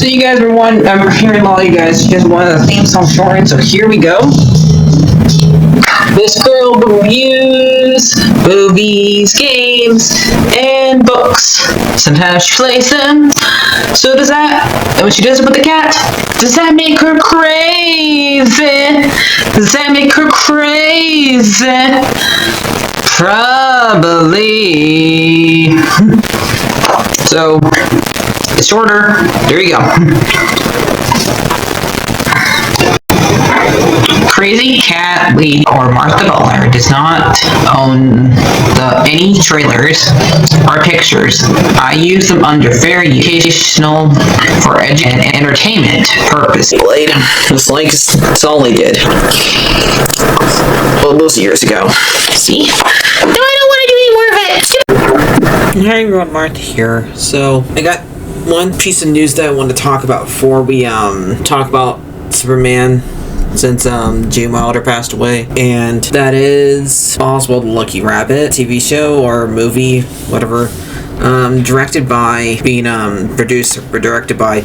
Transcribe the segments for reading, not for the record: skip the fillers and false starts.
So you guys were I'm hearing a lot of you guys wanted the theme song shortened, so here we go. This girl reviews movies, games, and books. Sometimes she plays them. So does that, and when she does it with the cat, does that make her crazy? Does that make her crazy? Probably. So, it's shorter. There you go. CrazyCatLady or Martha Butler does not own any trailers or pictures. I use them under fair educational for and entertainment purpose. It's like it's all they did. Well, those years ago. See? No, I don't want to do any more of it. Hey everyone, Martha here. So I got one piece of news that I want to talk about before we talk about Superman, since Gene Wilder passed away, and that is Oswald the Lucky Rabbit TV show or movie, whatever. Directed by directed by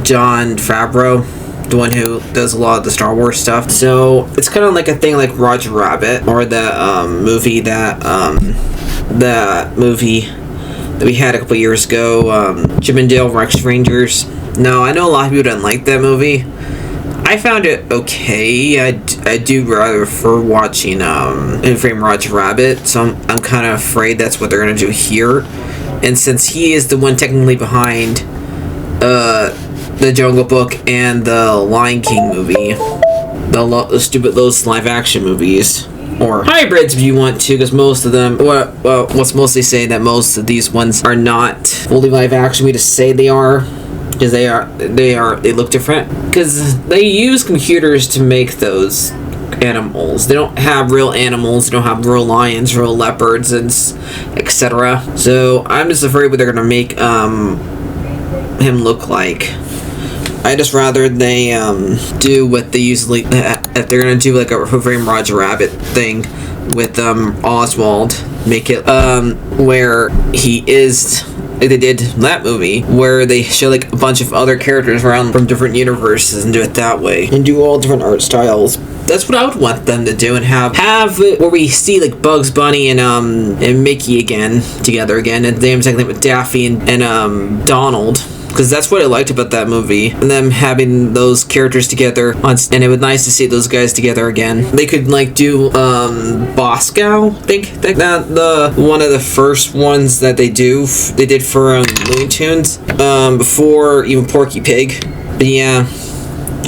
Jon Favreau, the one who does a lot of the Star Wars stuff. So it's kind of like a thing like Roger Rabbit, or the movie that we had a couple years ago, Chip and Dale Rex Rangers. No, I know a lot of people didn't like that movie. I found it okay. I do rather prefer watching In Frame Roger Rabbit, so I'm kind of afraid that's what they're going to do here. And since he is the one technically behind the Jungle Book and the Lion King movie, those live action movies, or hybrids if you want to, because most of them, what's mostly saying that most of these ones are not fully live action. We just say they are, because they look different, because they use computers to make those animals. They don't have real animals. They don't have real lions, real leopards, and etc. So I'm just afraid what they're gonna make him look like. I just rather they do what they usually, if they're gonna do like a Who Framed Roger Rabbit thing with Oswald, make it where he is, like they did that movie, where they show like a bunch of other characters around from different universes and do it that way, and do all different art styles. That's what I would want them to do, and have it where we see like Bugs Bunny and Mickey together again, and the same thing with Daffy and Donald. Because that's what I liked about that movie, and them having those characters together and it was nice to see those guys together again. They could like do Bosco, I think that the one of the first ones that they did for Looney Tunes before even Porky Pig. But yeah,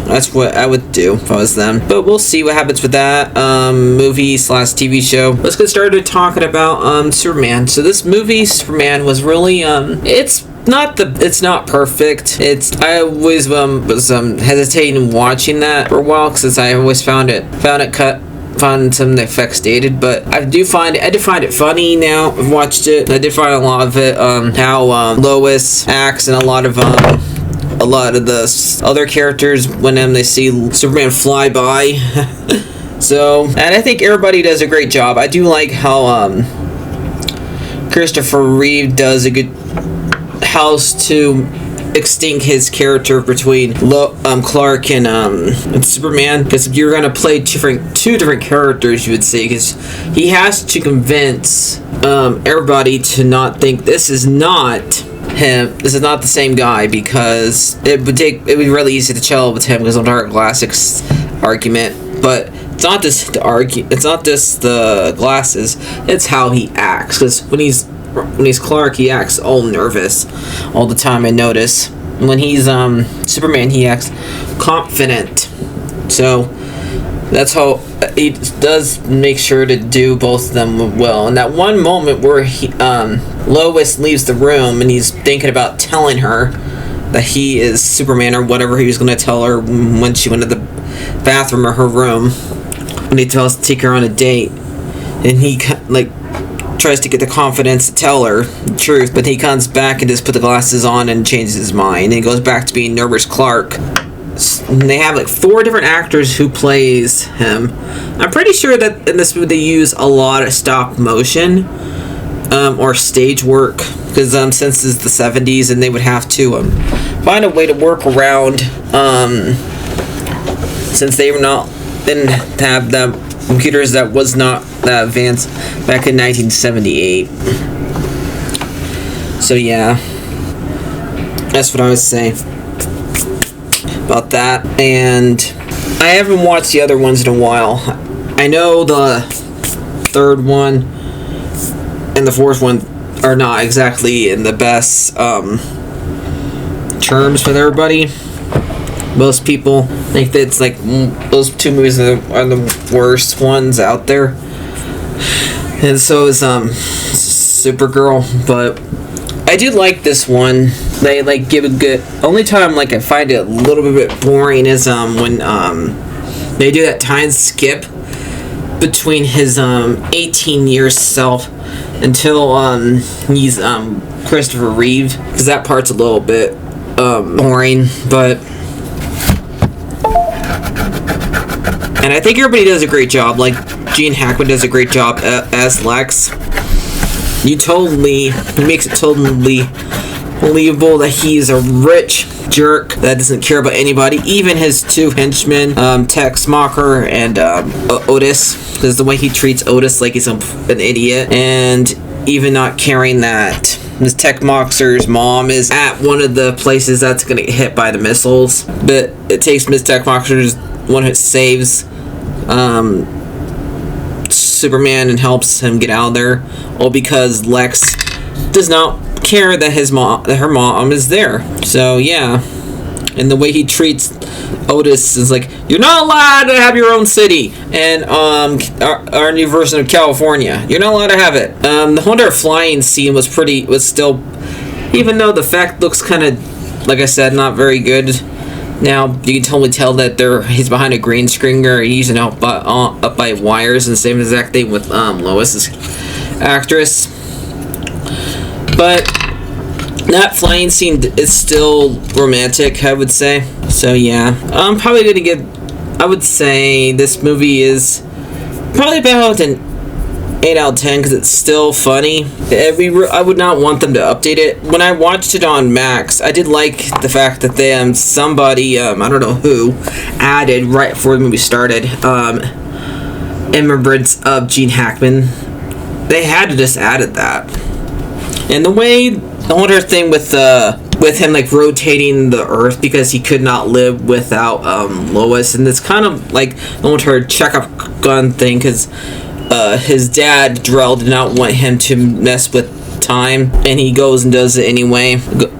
that's what I would do if I was them. But we'll see what happens with that movie/TV show. Let's get started talking about Superman. So this movie, Superman, was really it's not perfect. I always was hesitating watching that for a while, because I always found some of the effects dated, but I did find it funny now. I've watched it. I did find a lot of it, how Lois acts, and a lot of the other characters when they see Superman fly by. So, and I think everybody does a great job. I do like how Christopher Reeve does a good house to extinct his character between Clark and Superman, because you're gonna play two different characters, you would say, because he has to convince everybody to not think this is not him. This is not the same guy, because it would be really easy to tell with him because of Dark Classics argument. But it's not just the glasses. It's how he acts, because when he's Clark, he acts all nervous all the time, I notice. When he's Superman, he acts confident. So that's how he does make sure to do both of them well. And that one moment where Lois leaves the room and he's thinking about telling her that he is Superman, or whatever he was going to tell her when she went to the bathroom or her room, when he tells to take her on a date, and he tries to get the confidence to tell her the truth, but he comes back and just put the glasses on and changes his mind, and he goes back to being nervous Clark. And they have 4 different actors who plays him. I'm pretty sure that in this movie they use a lot of stop motion or stage work, because since it's the 70s and they would have to find a way to work around, since they were not, didn't have the computers that was not that advanced back in 1978. So yeah, that's what I would say about that. And I haven't watched the other ones in a while. I know the third one and the fourth one are not exactly in the best terms with everybody. Most people think that it's like those two movies are the worst ones out there, and so is Supergirl. But I do like this one. They like give a good. Only time like I find it a little bit boring is when they do that time skip between his 18-year self until he's Christopher Reeve, because that part's a little bit boring, but. And I think everybody does a great job. Like, Gene Hackman does a great job as Lex. He makes it totally believable that he's a rich jerk that doesn't care about anybody, even his two henchmen, Tex Mocker and Otis, because the way he treats Otis like he's an idiot, and even not caring that Miss Tex Mocker's mom is at one of the places that's going to get hit by the missiles, but it takes Miss Tex Mocker's one who saves Superman and helps him get out of there, all because Lex does not care that her mom is there. So yeah, and the way he treats Otis is like, you're not allowed to have your own city, and our new version of California, you're not allowed to have it. The whole entire flying scene was still, even though the fact looks kind of, like I said, not very good. Now you can totally tell that he's behind a green screen or he's up by wires, and the same exact thing with Lois's actress. But that flying scene is still romantic, I would say. So yeah, I'm probably gonna I would say this movie is probably about an 8 out of 10 because it's still funny. I would not want them to update it. When I watched it on Max, I did like the fact that they somebody I don't know who added right before the movie started in remembrance of Gene Hackman. They had to just added that, and the whole thing with him like rotating the Earth because he could not live without Lois, and it's kind of like the whole checkup gun thing because. His dad, Drell, did not want him to mess with time, and he goes and does it anyway.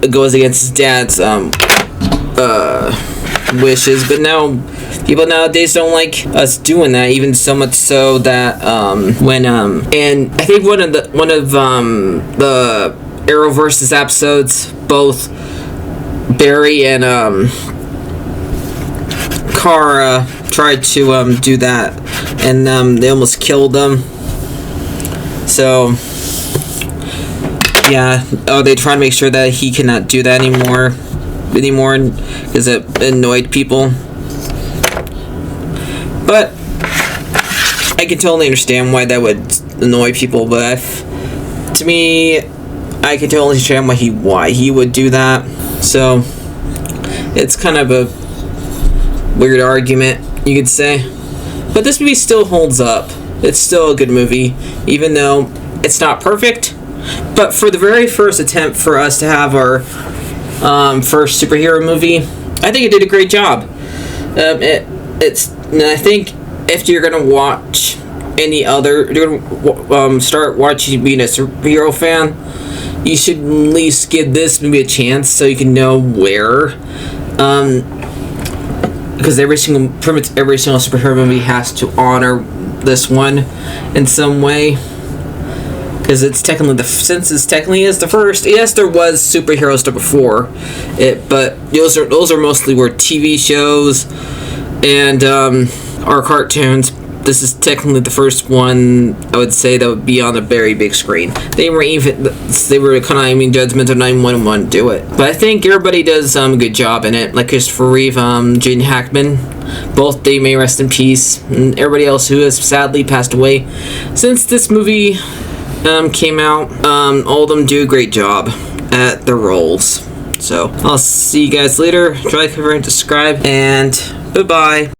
Goes against his dad's wishes, but now people nowadays don't like us doing that, even so much so that and I think one of the Arrowverse's episodes, both Barry and Kara tried to do that, and they almost killed them. So yeah, they try to make sure that he cannot do that anymore because it annoyed people. But I can totally understand why that would annoy people, but to me, I can totally understand why he would do that. So it's kind of a weird argument, you could say. But this movie still holds up. It's still a good movie, even though it's not perfect. But for the very first attempt for us to have our first superhero movie, I think it did a great job. And I think if you're gonna watch any other, you're gonna start watching being a superhero fan, you should at least give this movie a chance so you can know where. Because pretty much every single superhero movie has to honor this one in some way. Because it's technically since it's technically is the first. Yes, there was superhero stuff before it, but those are mostly were TV shows and our cartoons. This is technically the first one I would say that would be on a very big screen. They were kind of judgmental, not even want to do it. But I think everybody does a good job in it. Like Christopher Reeve, Gene Hackman, both they may rest in peace, and everybody else who has sadly passed away since this movie came out. All of them do a great job at their roles. So I'll see you guys later. Try, comment, subscribe, and bye-bye.